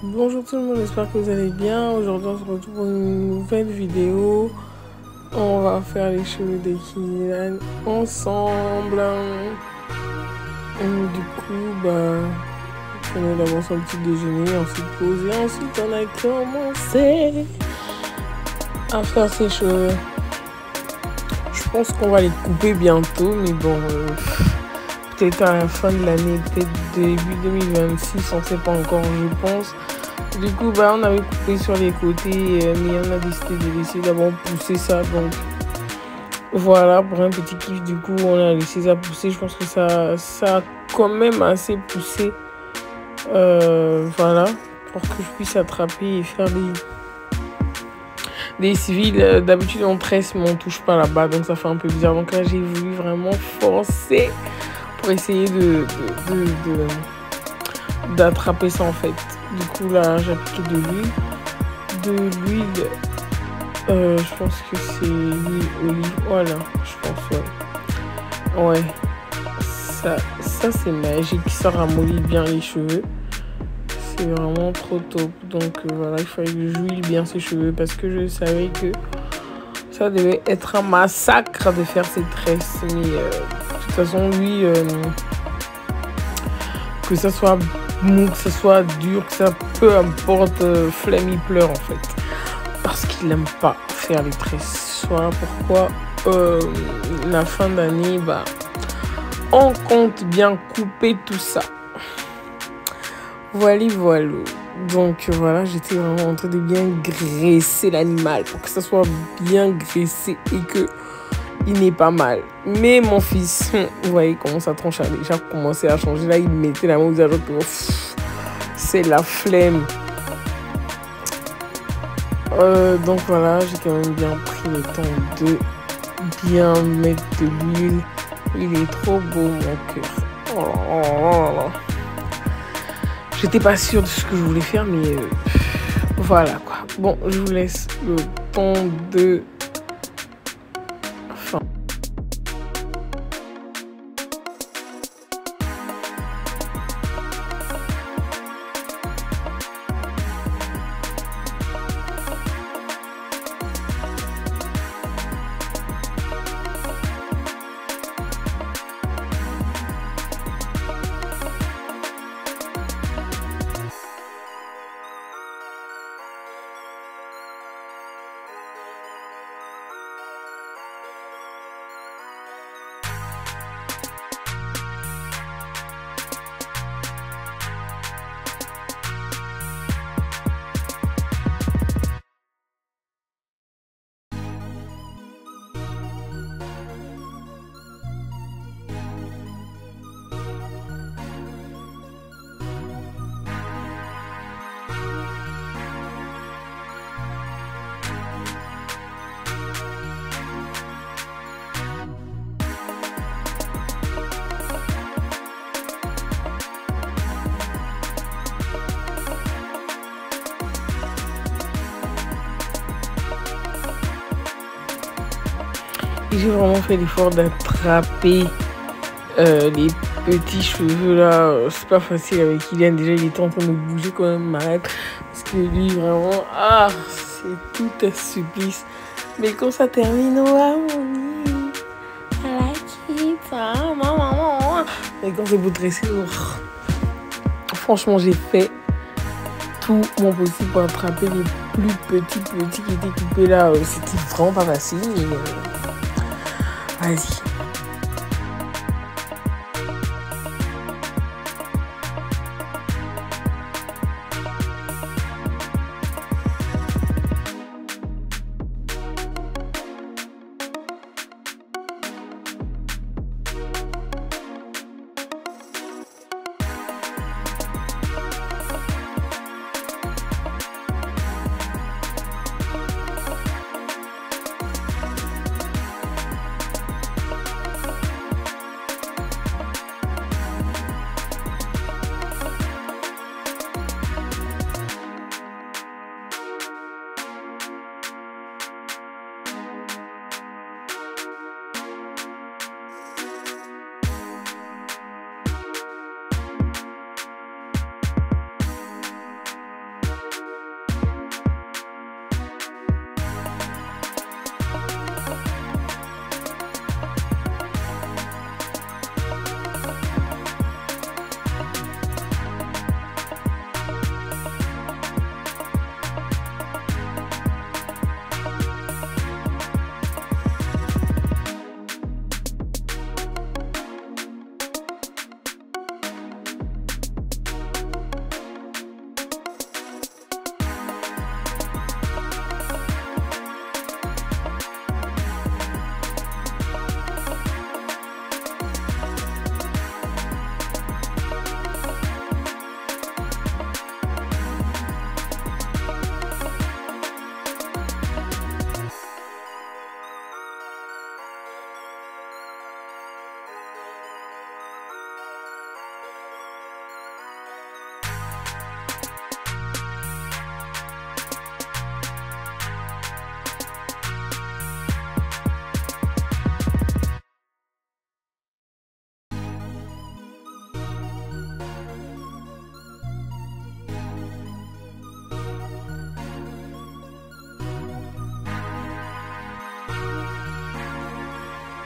Bonjour tout le monde, j'espère que vous allez bien. Aujourd'hui on se retrouve pour une nouvelle vidéo. On va faire les cheveux de Kylian ensemble. Du coup, on a d'abord son petit déjeuner, ensuite poser, ensuite on a commencé à faire ses cheveux. Je pense qu'on va les couper bientôt, mais bon, peut-être à la fin de l'année, peut-être début 2026, on ne sait pas encore, je pense. Du coup, on avait coupé sur les côtés, mais on a décidé de laisser d'abord pousser ça. Donc, voilà, pour un petit kiff, du coup, on a laissé ça pousser. Je pense que ça a quand même assez poussé. Voilà, pour que je puisse attraper et faire des civils. D'habitude, on tresse, mais on touche pas là-bas. Donc, ça fait un peu bizarre. Donc là, j'ai voulu vraiment forcer pour essayer d'attraper ça, en fait. Du coup, là, j'ai appliqué de l'huile. Je pense que c'est l'huile olive. Voilà, je pense, ouais. Ouais, ça c'est magique. Ça ramollit bien les cheveux. C'est vraiment trop top. Donc, voilà, il fallait que j'huile bien ses cheveux parce que je savais que ça devait être un massacre de faire ses tresses. Mais, de toute façon, lui, que ça soit mou, que ça soit dur, que ça peu importe, flemme, il pleure en fait. Parce qu'il n'aime pas faire les tresses. Voilà pourquoi la fin d'année, on compte bien couper tout ça. Voilà. Donc voilà, j'étais vraiment en train de bien graisser l'animal pour que ça soit bien graissé et que il n'est pas mal. Mais mon fils, vous voyez comment ça tranche, a déjà commencé à changer. Là, il mettait la main au visage. C'est la flemme. Donc voilà, j'ai quand même bien pris le temps de bien mettre de l'huile. Il est trop beau, mon cœur. Oh là là. J'étais pas sûre de ce que je voulais faire, mais voilà quoi. Bon, je vous laisse le temps de... J'ai vraiment fait l'effort d'attraper les petits cheveux là. C'est pas facile avec Kylian. Déjà, il était en train de bouger quand même mal. Parce que lui, vraiment, c'est tout un supplice. Mais quand ça termine, et quand c'est beau dresser, franchement, j'ai fait tout mon possible pour attraper les plus petits qui étaient coupés là. C'était vraiment pas facile. Vas-y.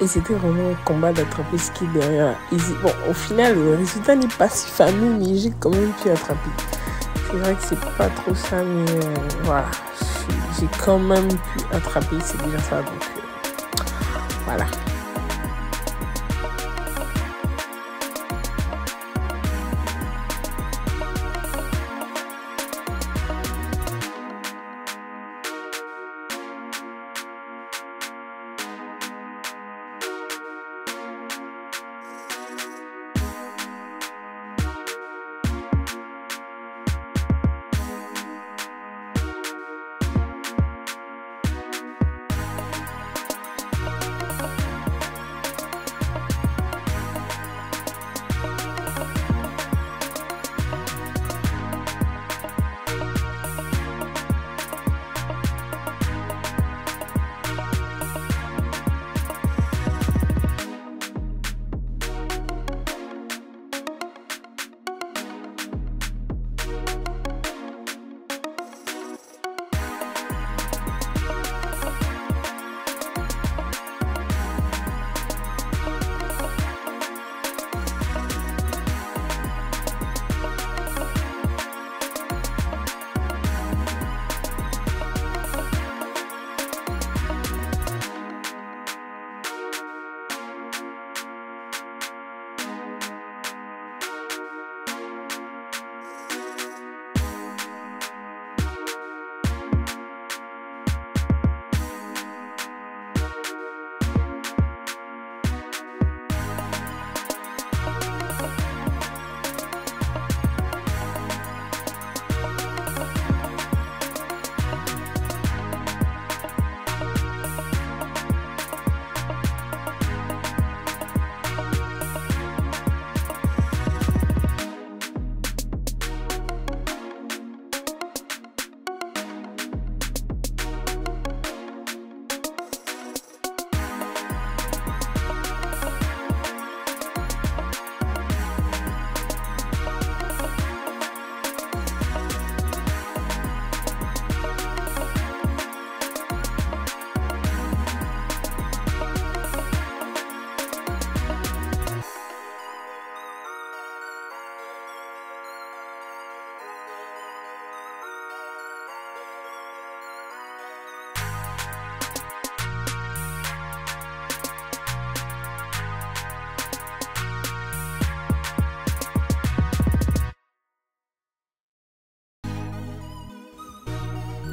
Et c'était vraiment un combat d'attraper ce qui est derrière. Bon, au final, le résultat n'est pas si fameux, mais j'ai quand même pu attraper. C'est vrai que c'est pas trop ça, mais voilà. J'ai quand même pu attraper, c'est déjà ça. Donc, voilà.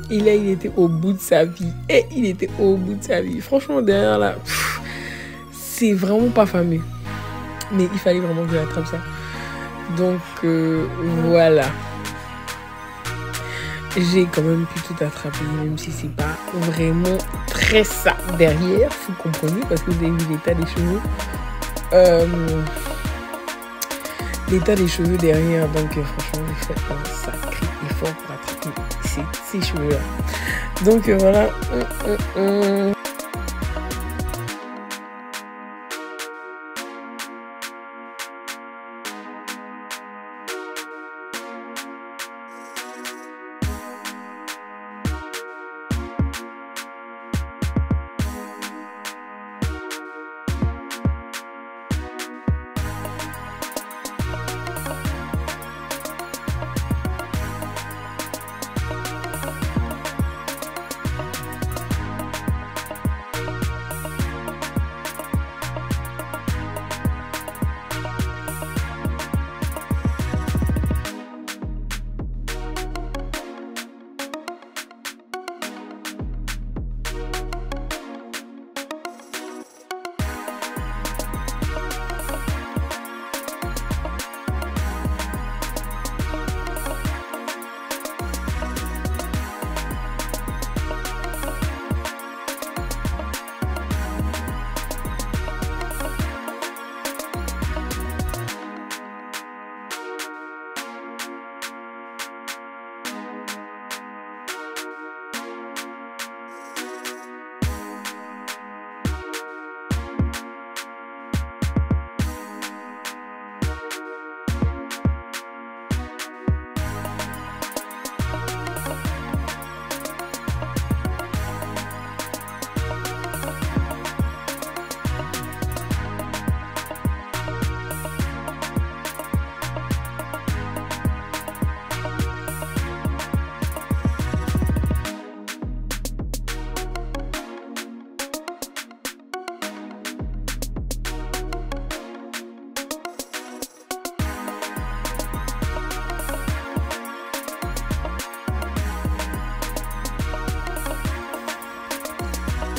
Et là, il était au bout de sa vie. Et il était au bout de sa vie. Franchement, derrière là, c'est vraiment pas fameux. Mais il fallait vraiment que j'attrape ça. Donc, voilà. J'ai quand même pu tout attraper, même si c'est pas vraiment très ça derrière. Vous comprenez, parce que vous avez vu l'état des cheveux. L'état des cheveux derrière. Donc, franchement, j'ai fait un sacré effort pour attraper ces cheveux-là. Donc, voilà.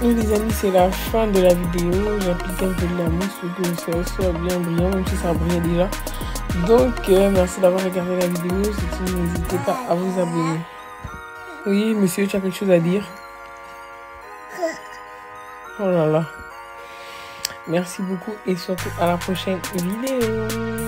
Oui les amis, c'est la fin de la vidéo. J'applique un peu de la mousse pour que ça soit bien brillant, même si ça brille déjà. Donc merci d'avoir regardé la vidéo. Surtout n'hésitez pas à vous abonner. Oui monsieur, tu as quelque chose à dire? Oh là là. Merci beaucoup et surtout à la prochaine vidéo.